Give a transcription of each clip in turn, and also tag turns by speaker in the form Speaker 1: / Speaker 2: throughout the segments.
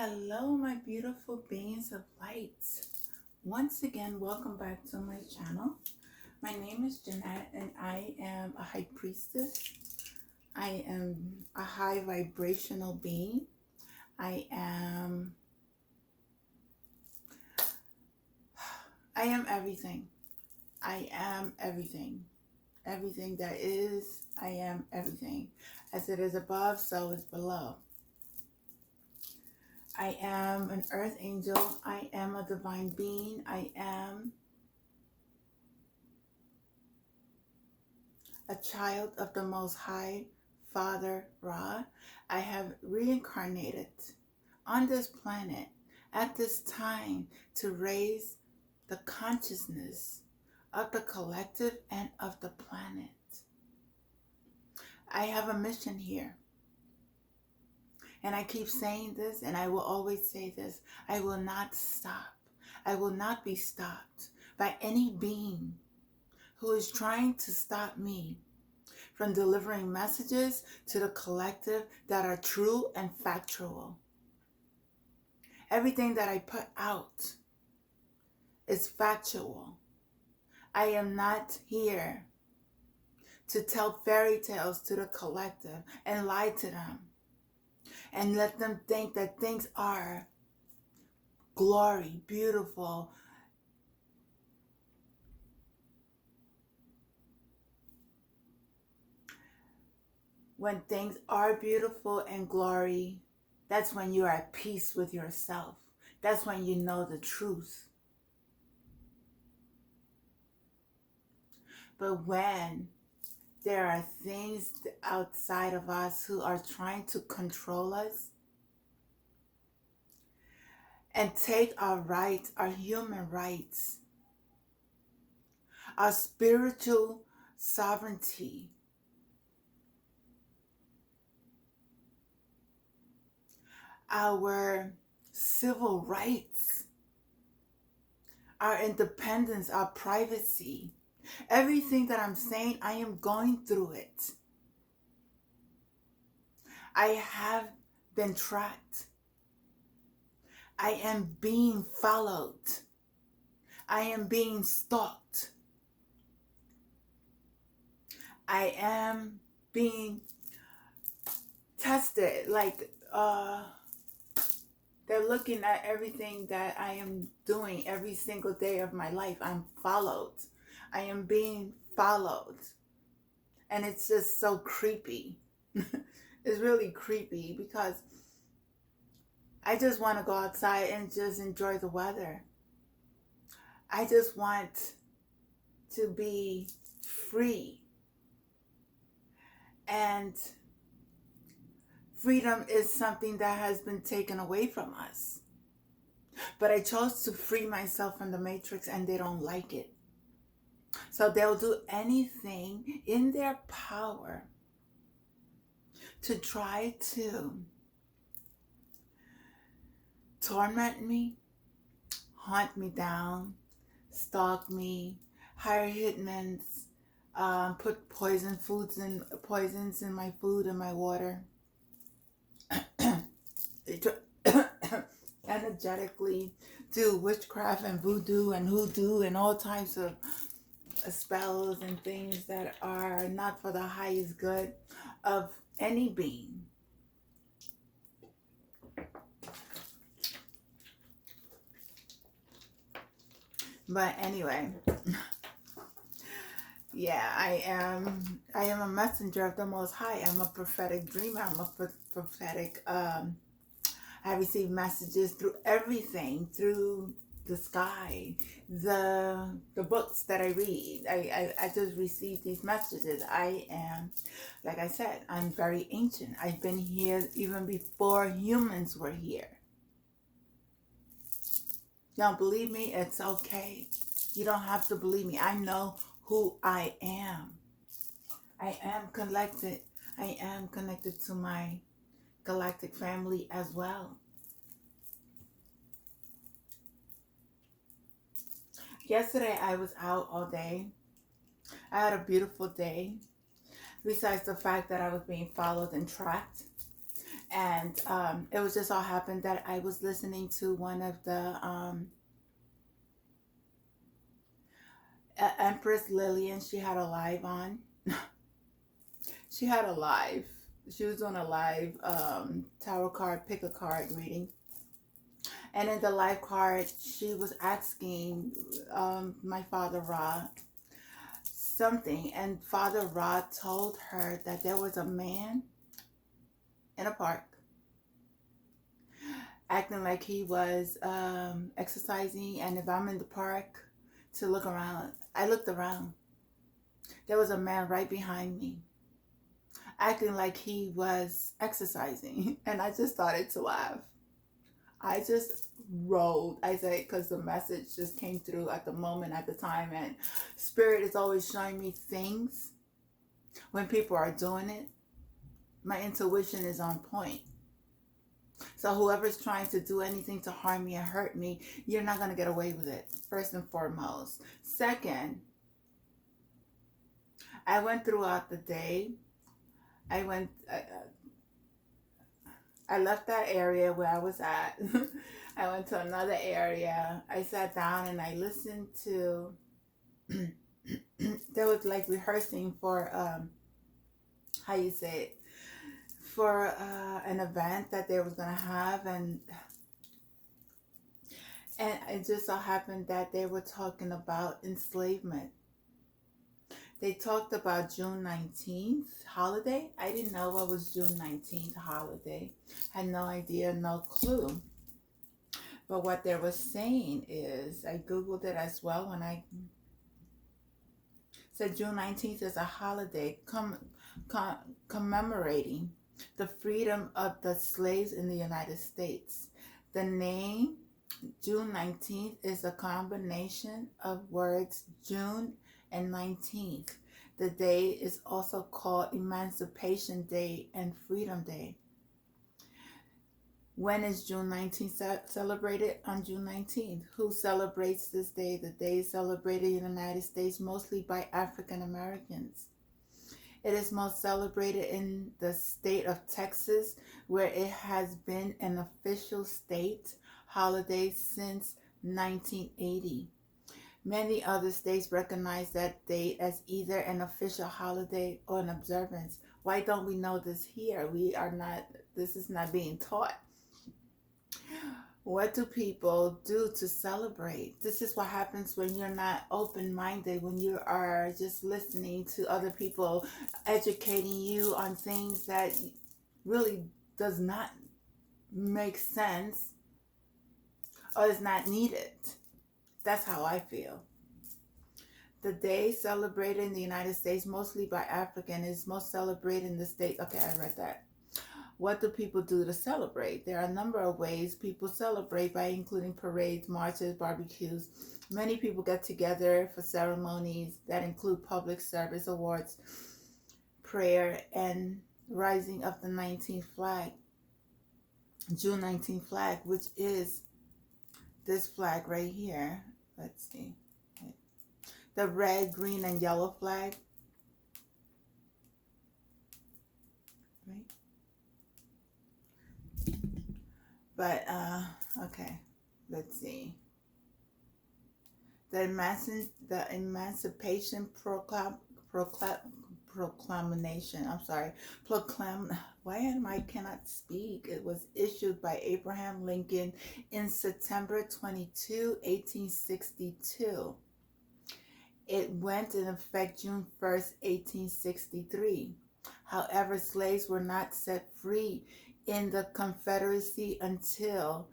Speaker 1: Hello, my beautiful beings of light. Once again, welcome back to my channel. My name is Jeanette, and I am a high priestess. I am a high vibrational being. I am everything. I am everything. Everything that is, I am everything. As it is above, so is below. I am an earth angel. I am a divine being. I am a child of the Most High Father Ra. I have reincarnated on this planet at this time to raise the consciousness of the collective and of the planet. I have a mission here. And I keep saying this, and I will always say this: I will not stop. I will not be stopped by any being who is trying to stop me from delivering messages to the collective that are true and factual. Everything that I put out is factual. I am not here to tell fairy tales to the collective and lie to them and let them think that things are glory, beautiful. When things are beautiful and glory, that's when you're at peace with yourself. That's when you know the truth. But when there are things outside of us who are trying to control us and take our rights, our human rights, our spiritual sovereignty, our civil rights, our independence, our privacy, everything that I'm saying, I am going through it. I have been tracked. I am being followed. I am being stalked. I am being tested. They're looking at everything that I am doing every single day of my life. I'm followed. I am being followed. And it's just so creepy. It's really creepy because I just want to go outside and just enjoy the weather. I just want to be free. And freedom is something that has been taken away from us. But I chose to free myself from the matrix, and they don't like it. So they'll do anything in their power to try to torment me, hunt me down, stalk me, hire hitmen, put poisons in my food and my water, energetically do witchcraft and voodoo and hoodoo and all types of spells and things that are not for the highest good of any being. But anyway, yeah, I am a messenger of the Most High. I'm a prophetic dreamer. I'm a prophetic, I receive messages through everything, through the sky, the books that I read. I just receive these messages. I am, like I said, I'm very ancient. I've been here even before humans were here. Now, believe me, it's okay. You don't have to believe me. I know who I am. I am connected. I am connected to my galactic family as well. Yesterday, I was out all day. I had a beautiful day. Besides the fact that I was being followed and tracked. And it was just all happened that I was listening to one of the Empress Lillian. She had a live on. She had a live. She was on a live tarot card, pick a card reading. And in the live card, she was asking my father Ra something. And Father Ra told her that there was a man in a park acting like he was exercising. And if I'm in the park to look around, I looked around. There was a man right behind me acting like he was exercising. And I just started to laugh. I just rolled. I say, because the message just came through at the moment, at the time. And Spirit is always showing me things when people are doing it. My intuition is on point. So whoever's trying to do anything to harm me and hurt me, you're not going to get away with it, first and foremost. Second, I went throughout the day. I left that area where I was at. I went to another area. I sat down and I listened to, there was like rehearsing for, how you say it, for an event that they was going to have. And it just so happened that they were talking about enslavement. They talked about June 19th holiday. I didn't know what was June 19th holiday. Had no idea, no clue. But what they were saying is, I Googled it as well when I said June 19th is a holiday commemorating the freedom of the slaves in the United States. The name June 19th is a combination of words June and 19th. The day is also called Emancipation Day and Freedom Day. When is June 19th celebrated? On June 19th. Who celebrates this day? The day is celebrated in the United States mostly by African Americans. It is most celebrated in the state of Texas, where it has been an official state holiday since 1980. Many other states recognize that date as either an official holiday or an observance. Why don't we know this here? This is not being taught. What do people do to celebrate? This is what happens when you're not open-minded, when you are just listening to other people educating you on things that really does not make sense or is not needed. That's how I feel. The day celebrated in the United States, mostly by African, is most celebrated in the state. Okay, I read that. What do people do to celebrate? There are a number of ways people celebrate, by including parades, marches, barbecues. Many people get together for ceremonies that include public service awards, prayer, and rising of the 19th flag, June 19th flag, which is this flag right here. Let's see. The red, green, and yellow flag. Right? But, okay. Let's see. The Emancipation Proclamation. Why am I cannot speak? It was issued by Abraham Lincoln in September 22, 1862. It went in effect June 1st, 1863. However, slaves were not set free in the Confederacy until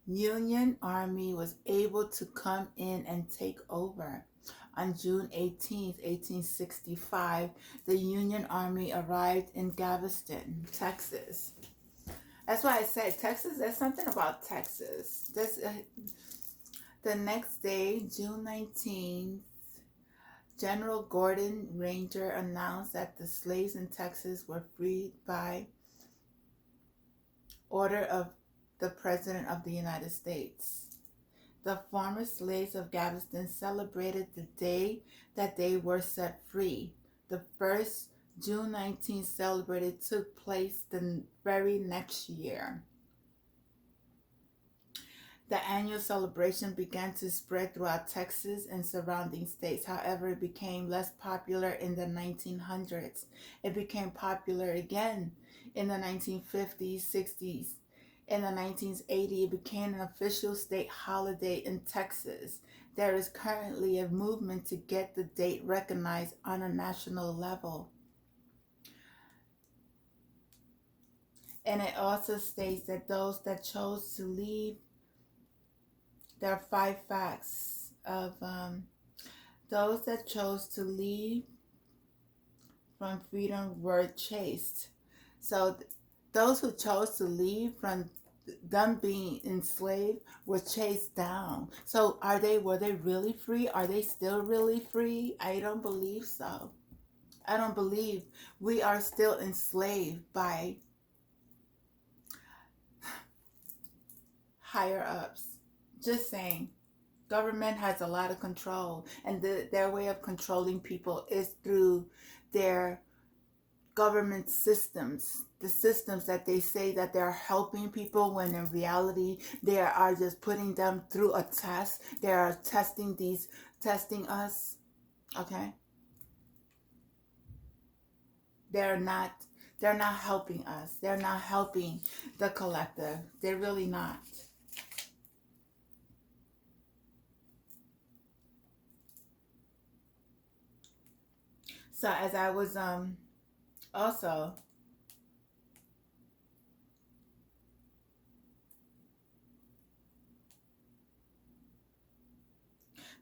Speaker 1: Union Army was able to come in and take over. On June 18th, 1865, the Union Army arrived in Galveston, Texas. That's why I said Texas, there's something about Texas. The next day, June 19th, General Gordon Granger announced that the slaves in Texas were freed by order of the President of the United States. The former slaves of Galveston celebrated the day that they were set free, the 1st June 19th celebrated took place the very next year. The annual celebration began to spread throughout Texas and surrounding states. However, it became less popular in the 1900s. It became popular again in the 1950s, 60s. In the 1980s, it became an official state holiday in Texas. There is currently a movement to get the date recognized on a national level. And it also states that those that chose to leave, there are 5 facts of those that chose to leave from freedom were chased. So those who chose to leave from them being enslaved were chased down. So were they really free? Are they still really free? I don't believe so. I don't believe we are still enslaved by higher ups. Just saying. Government has a lot of control, and their way of controlling people is through their government systems, the systems that they say that they're helping people, when in reality they are just putting them through a test. They are testing us. Okay, they're not they're not helping us. They're not helping the collective. They're really not. So as I was also,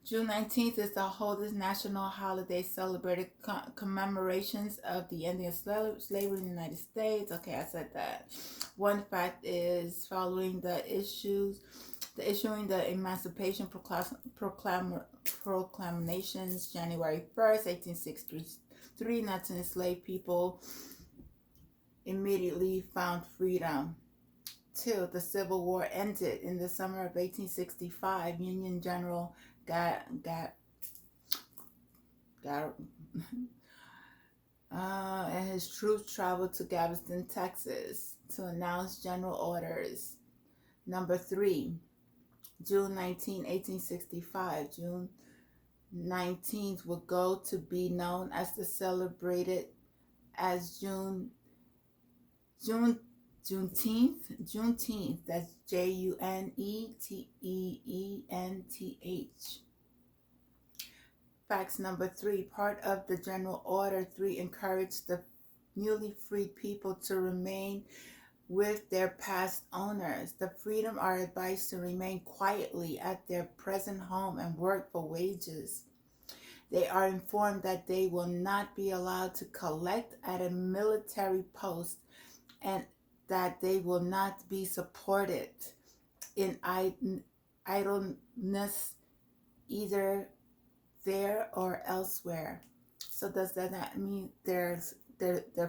Speaker 1: June 19th is the oldest national holiday celebrated commemorations of the ending of slavery in the United States. Okay, I said that. One fact is, following the issuing the Emancipation Proclamations, January 1st, 1863, not to enslave people immediately found freedom. 2. The Civil War ended in the summer of 1865. Union General got and his troops traveled to Galveston, Texas to announce general orders. Number 3, June 19, 1865. June 19th would go to be known as the celebrated as Juneteenth. That's Junetenth. Facts number 3. Part of the General Order 3 encouraged the newly freed people to remain with their past owners. The freedom are advised to remain quietly at their present home and work for wages. They are informed that they will not be allowed to collect at a military post, and that they will not be supported in idleness either there or elsewhere. So does that not mean they're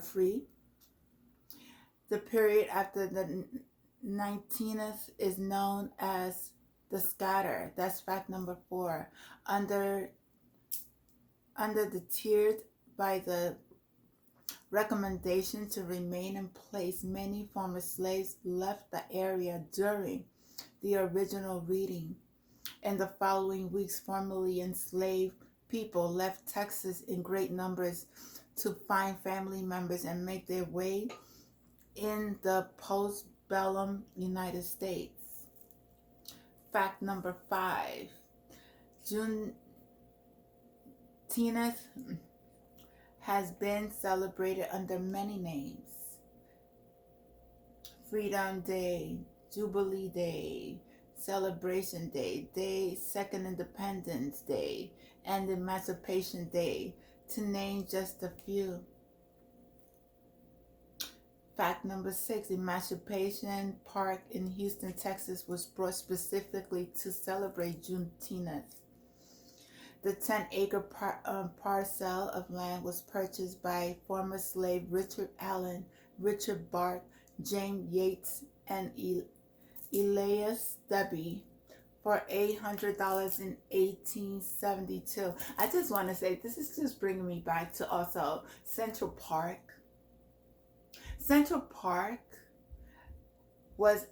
Speaker 1: free? The period after the 19th is known as the scatter. That's fact number 4. Under the tiered by the recommendation to remain in place, many former slaves left the area during the original reading. In the following weeks, formerly enslaved people left Texas in great numbers to find family members and make their way in the postbellum United States. Fact number 5. Juneteenth has been celebrated under many names: Freedom Day, Jubilee Day, Celebration Day, Second Independence Day, and Emancipation Day, to name just a few. Fact number 6. Emancipation Park in Houston, Texas was brought specifically to celebrate Juneteenth. The 10-acre parcel of land was purchased by former slave Richard Allen, Richard Bart, James Yates, and Elias Debby for $800 in 1872. I just want to say this is just bringing me back to also Central Park. Central Park was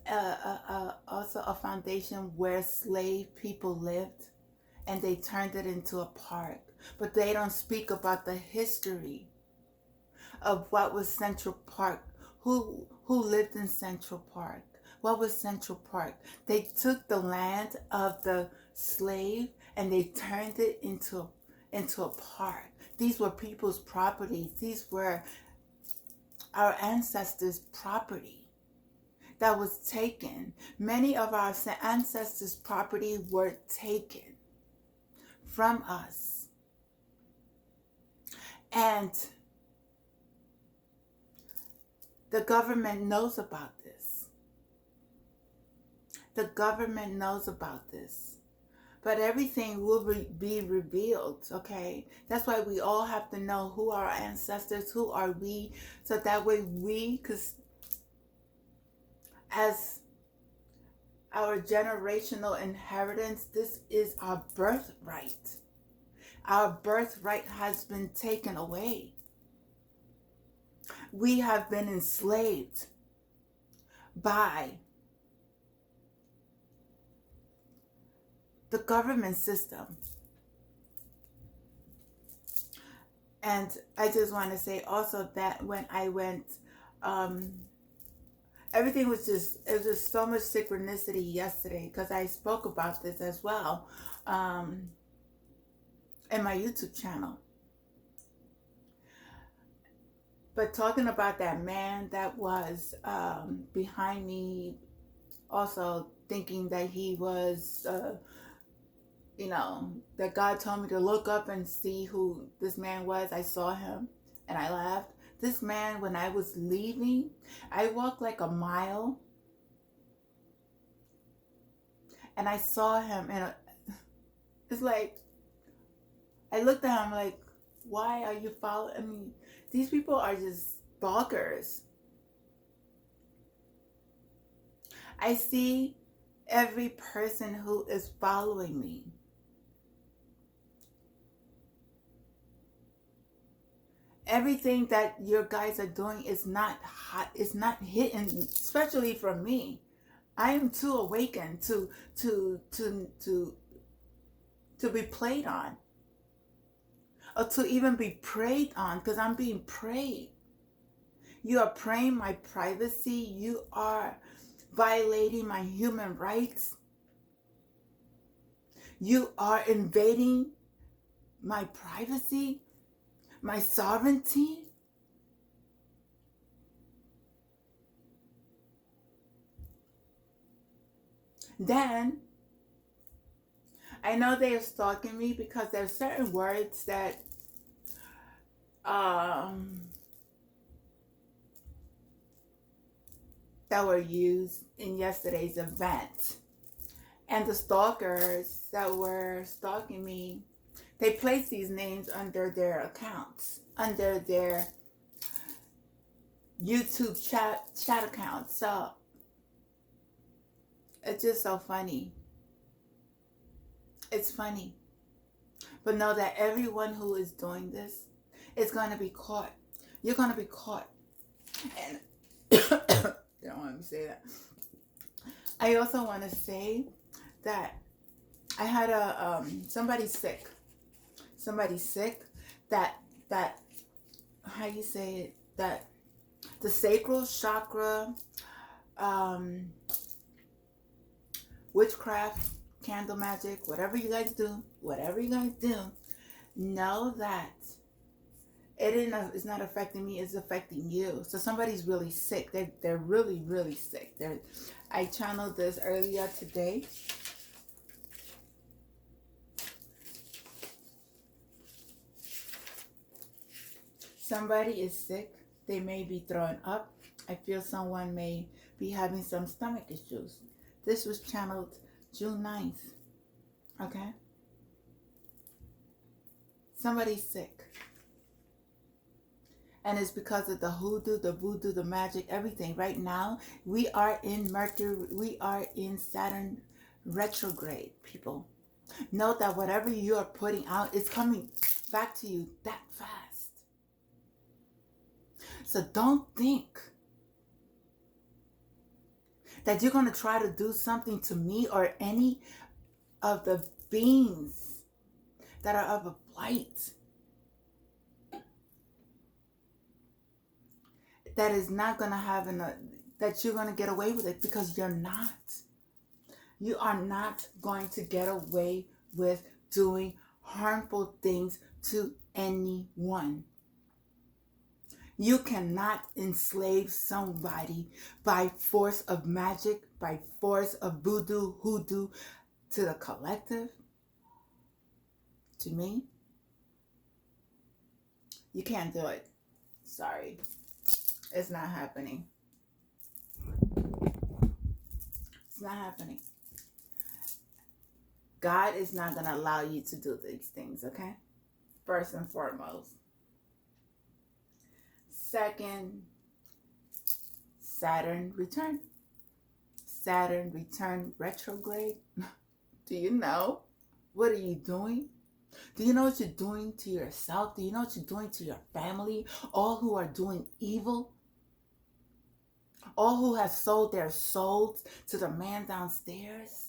Speaker 1: also a foundation where slave people lived, and they turned it into a park. But they don't speak about the history of what was Central Park, who lived in Central Park. What was Central Park? They took the land of the slave and they turned it into a park. These were people's properties. These were our ancestors' property that was taken. Many of our ancestors' property were taken from us. And the government knows about this. The government knows about this. But everything will be revealed, okay? That's why we all have to know who are our ancestors, who are we, so that way we, because as our generational inheritance, this is our birthright. Our birthright has been taken away. We have been enslaved by the government system. And I just want to say also that when I went, everything was just, it was just so much synchronicity yesterday, because I spoke about this as well in my YouTube channel. But talking about that man that was behind me, also thinking that he was, that God told me to look up and see who this man was. I saw him and I laughed. This man, when I was leaving, I walked like a mile and I saw him, and it's like, I looked at him like, why are you following? I mean, these people are just stalkers. I see every person who is following me. Everything that your guys are doing is not hot. It's not hitting, especially from me. I am too awakened to be played on, or to even be preyed on, because I'm being preyed. You are preying my privacy. You are violating my human rights. You are invading my privacy, my sovereignty. Then I know they are stalking me because there are certain words that that were used in yesterday's event. And the stalkers that were stalking me, they placed these names under their accounts, under their YouTube chat accounts. So it's just so funny. It's funny. But know that everyone who is doing this is going to be caught. You're going to be caught. And they don't want me to say that. I also want to say that I had somebody sick that how you say it, that the sacral chakra, witchcraft, candle magic, whatever you guys do, know that it's not affecting me, it's affecting you. So somebody's really sick. They're really, really sick. I channeled this earlier today. Somebody is sick. They may be throwing up. I feel someone may be having some stomach issues. This was channeled June 9th. Okay? Somebody's sick. And it's because of the hoodoo, the voodoo, the magic, everything. Right now, we are in Mercury. We are in Saturn retrograde, people. Know that whatever you are putting out is coming back to you that fast. So don't think that you're going to try to do something to me or any of the beings that are of a blight that is not going to have that you're going to get away with it, because you're not. You are not going to get away with doing harmful things to anyone. You cannot enslave somebody by force of magic, by force of voodoo, hoodoo, to the collective, to me. You can't do it. Sorry. It's not happening. It's not happening. God is not going to allow you to do these things, okay? First and foremost. Second, Saturn return. Saturn return retrograde. Do you know? What are you doing? Do you know what you're doing to yourself? Do you know what you're doing to your family? All who are doing evil? All who have sold their souls to the man downstairs?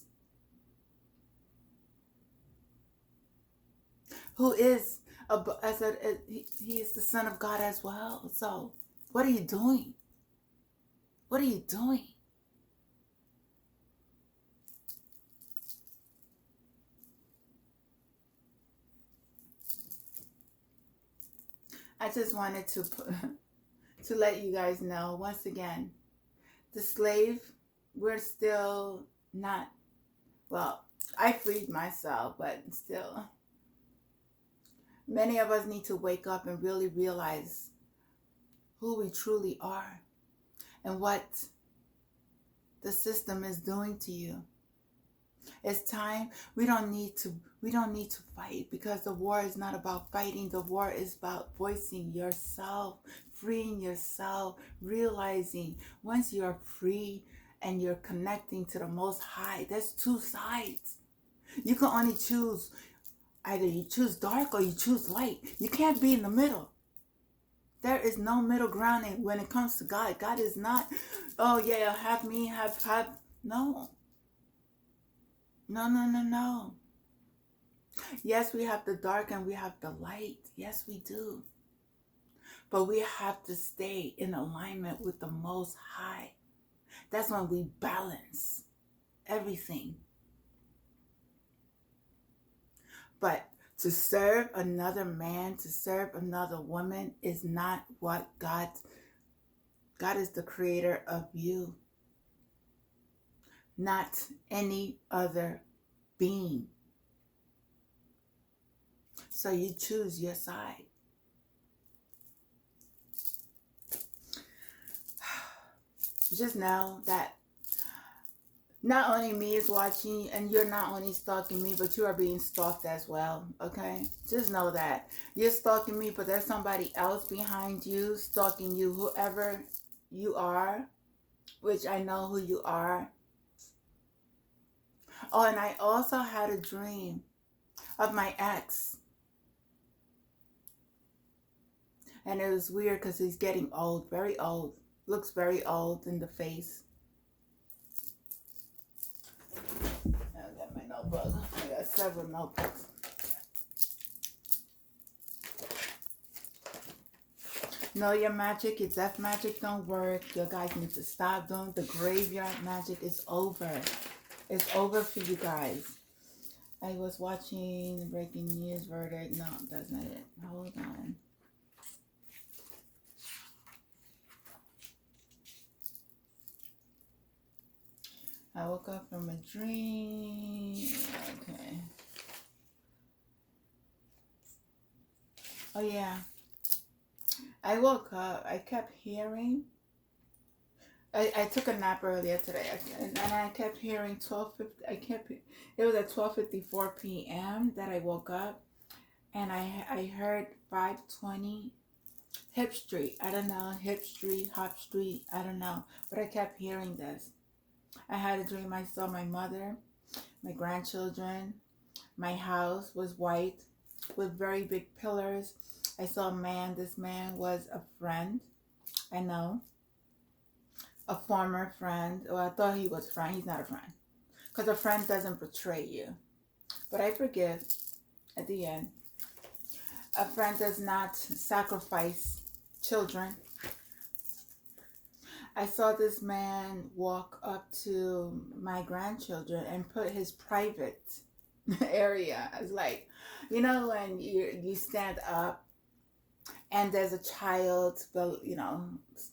Speaker 1: Who is, he is the Son of God as well. So, what are you doing? What are you doing? I just wanted to let you guys know, once again, the slave, we're still not, well, I freed myself, but still, many of us need to wake up and really realize who we truly are and what the system is doing to you. It's time. We don't need to fight, because the war is not about fighting. The war is about voicing yourself, freeing yourself, realizing once you're free and you're connecting to the Most High, there's two sides. You can only choose, either you choose dark or you choose light. You can't be in the middle. There is no middle ground when it comes to God. God is not, oh yeah, have me, have, no. No. Yes, we have the dark and we have the light. Yes, we do. But we have to stay in alignment with the Most High. That's when we balance everything. But to serve another man, to serve another woman is not what God is the creator of you. Not any other being. So you choose your side. Just know that not only me is watching, and you're not only stalking me, but you are being stalked as well, okay? Just know that. You're stalking me, but there's somebody else behind you stalking you, whoever you are, which I know who you are. Oh, and I also had a dream of my ex. And it was weird because he's getting old, very old. Looks very old in the face. I got my notebook. I got several notebooks. Know your magic, your death magic don't work. You guys need to stop doing the graveyard magic. Is over. It's over for you guys. I was watching the breaking news verdict. No, that's not it. Hold on. I woke up from a dream. Okay. Oh yeah. I woke up. I kept hearing. I took a nap earlier today, and I kept hearing 12:50. It was at 12:54 p.m. that I woke up, and I heard 520 Hip Street. I don't know, Hip Street, Hop Street. I don't know, but I kept hearing this. I had a dream. I saw my mother, my grandchildren. My house was white with very big pillars. I saw a man. This man was a friend. I know. A former friend. Well, I thought he was a friend. He's not a friend. Because a friend doesn't betray you. But I forgive at the end. A friend does not sacrifice children. I saw this man walk up to my grandchildren and put his private area. It's like, when you stand up and there's a child,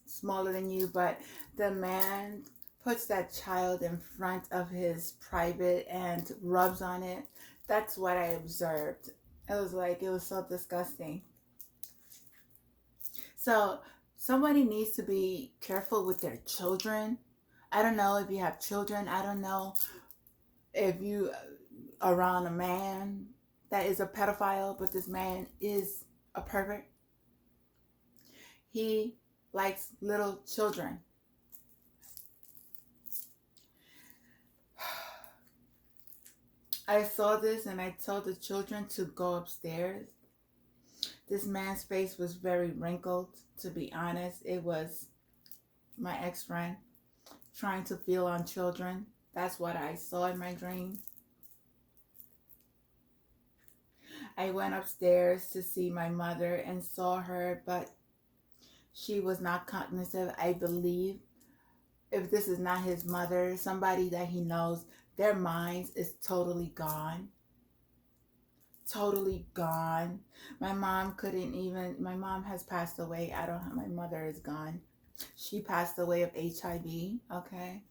Speaker 1: smaller than you, but the man puts that child in front of his private and rubs on it. That's what I observed. It was so disgusting. So somebody needs to be careful with their children. I don't know if you have children. I don't know if you are around a man that is a pedophile, but this man is a pervert. He likes little children. I saw this and I told the children to go upstairs. This man's face was very wrinkled, to be honest. It was my ex-friend trying to feel on children. That's what I saw in my dream. I went upstairs to see my mother and saw her, but she was not cognitive. I believe if this is not his mother, somebody that he knows, their minds is totally gone. Totally gone. My mom has passed away. My mother is gone. She passed away of HIV, okay?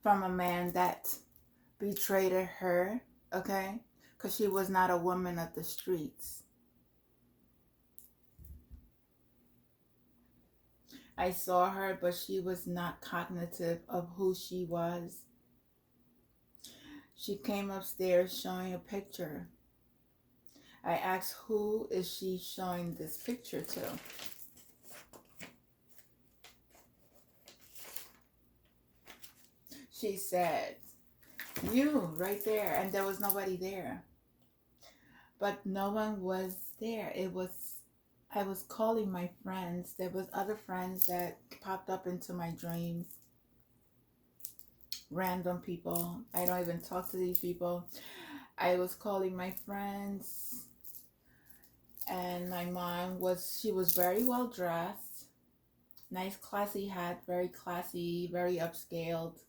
Speaker 1: From a man that betrayed her, okay? Because she was not a woman of the streets. I saw her, but she was not cognitive of who she was. She came upstairs showing a picture. I asked, who is she showing this picture to? She said, you, right there. And there was nobody there. But no one was there. I was calling my friends. There was other friends that popped up into my dreams. Random people. I don't even talk to these people. I was calling my friends. And my mom she was very well dressed. Nice classy hat. Very classy. Very upscaled.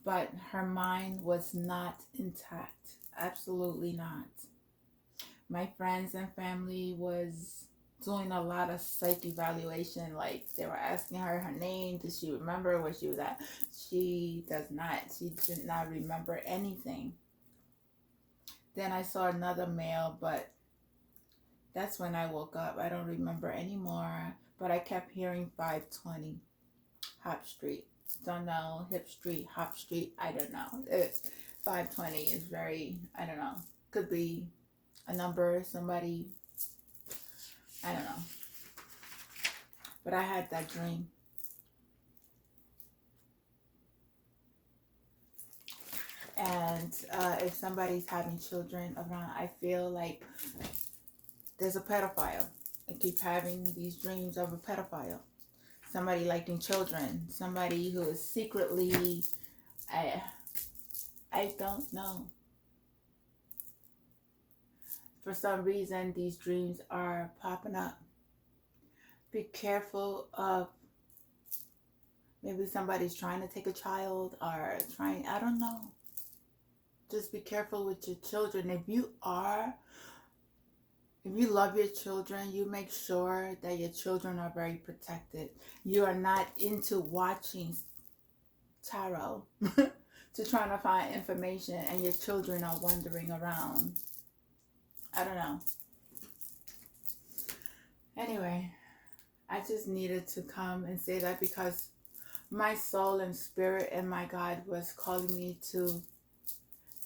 Speaker 1: But her mind was not intact. Absolutely not. My friends and family was doing a lot of psych evaluation. Like, they were asking her name. Does she remember where she was at? She does not. She did not remember anything. Then I saw another male, but that's when I woke up. I don't remember anymore. But I kept hearing 520 Hop Street. Don't know. Hip Street, Hop Street. I don't know. 520 is very, I don't know. Could be a number, somebody, I don't know. But I had that dream. And if somebody's having children around, I feel like there's a pedophile. I keep having these dreams of a pedophile. Somebody liking children. Somebody who is secretly, I don't know. For some reason, these dreams are popping up. Be careful of, maybe somebody's trying to take a child or I don't know. Just be careful with your children. If you love your children, you make sure that your children are very protected. You are not into watching tarot to trying to find information and your children are wandering around. I don't know. Anyway, I just needed to come and say that because my soul and spirit and my God was calling me to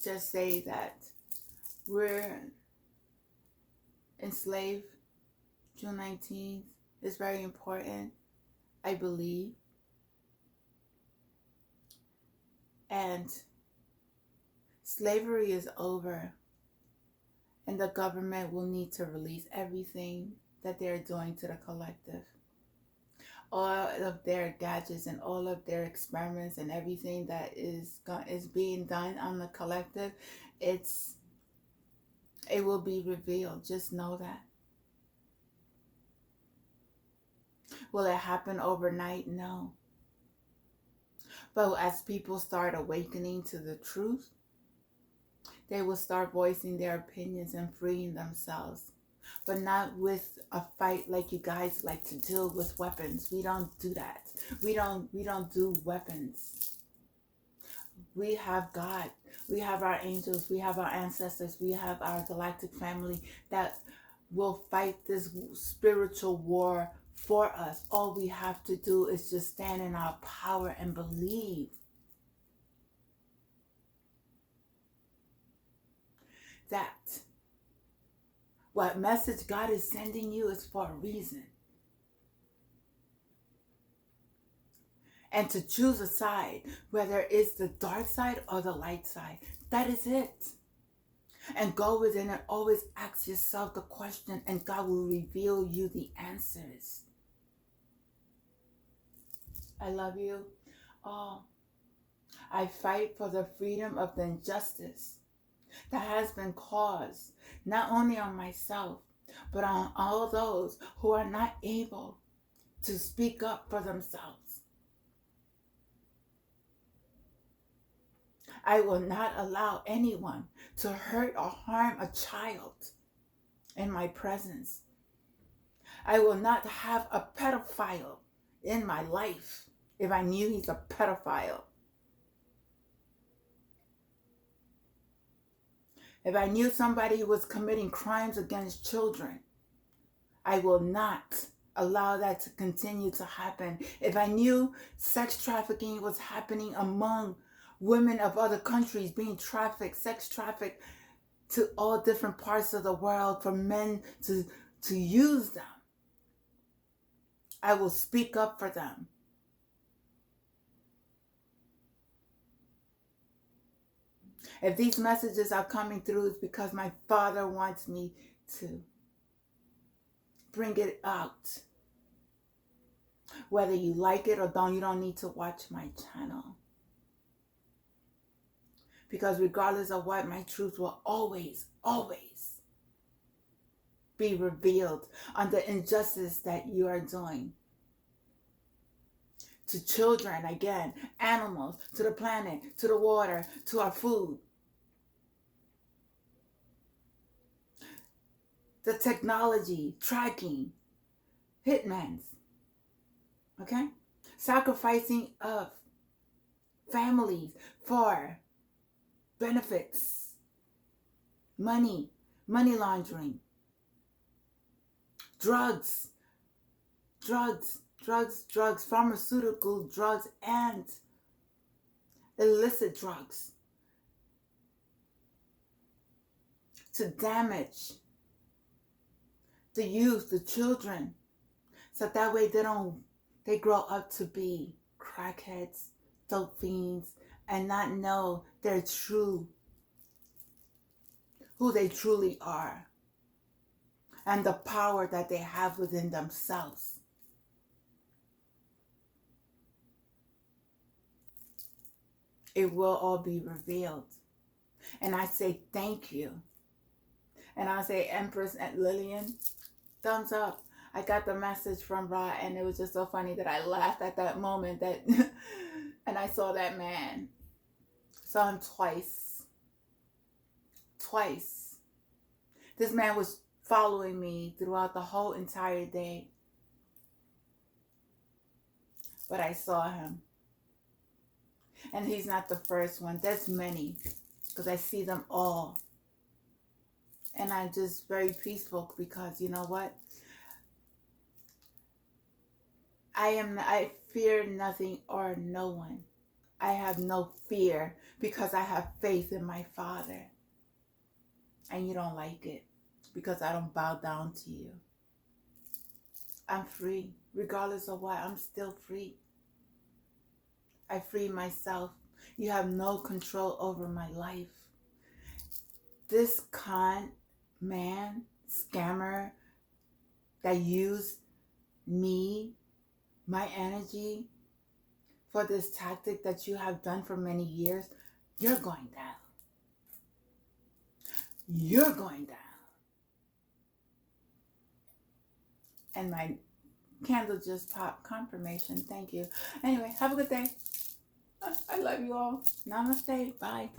Speaker 1: just say that we're enslaved. June 19th is very important, I believe. And Slavery is over, and the government will need to release everything that they're doing to the collective. All of their gadgets and all of their experiments and everything that is being done on the collective, it will be revealed. Just know that. Will it happen overnight? No. But as people start awakening to the truth, they will start voicing their opinions and freeing themselves. But not with a fight like you guys like to do with weapons. We don't do that. We don't do weapons. We have God. We have our angels. We have our ancestors. We have our galactic family that will fight this spiritual war for us. All we have to do is just stand in our power and believe that what message God is sending you is for a reason. And to choose a side, whether it's the dark side or the light side, that is it. And go within and always ask yourself the question, and God will reveal you the answers. I love you. Oh, I fight for the freedom of the injustice that has been caused, not only on myself, but on all those who are not able to speak up for themselves. I will not allow anyone to hurt or harm a child in my presence. I will not have a pedophile in my life if I knew he's a pedophile. If I knew somebody was committing crimes against children, I will not allow that to continue to happen. If I knew sex trafficking was happening among women of other countries, being trafficked, sex trafficked to all different parts of the world for men to use them, I will speak up for them. If these messages are coming through, it's because my Father wants me to bring it out. Whether you like it or don't, you don't need to watch my channel. Because regardless of what, my truth will always, always be revealed on the injustice that you are doing. To children, again, animals, to the planet, to the water, to our food. The technology, tracking, hitmans, okay? Sacrificing of families for benefits, money laundering, drugs, pharmaceutical drugs, and illicit drugs to damage the youth, the children, so that way they grow up to be crackheads, dope fiends, and not know who they truly are, and the power that they have within themselves. It will all be revealed. And I say thank you. And I say, Empress Lillian, thumbs up. I got the message from Ra, and it was just so funny that I laughed at that moment that and I saw that man. Saw him twice. This man was following me throughout the whole entire day. But I saw him. And he's not the first one. There's many, because I see them all. And I'm just very peaceful because, you know what? I fear nothing or no one. I have no fear because I have faith in my Father. And you don't like it because I don't bow down to you. I'm free. Regardless of what, I'm still free. I free myself. You have no control over my life. this con man, scammer that used me, my energy, for this tactic that you have done for many years, you're going down. You're going down. And my candle just popped. Confirmation. Thank you. Anyway, have a good day. I love you all. Namaste. Bye.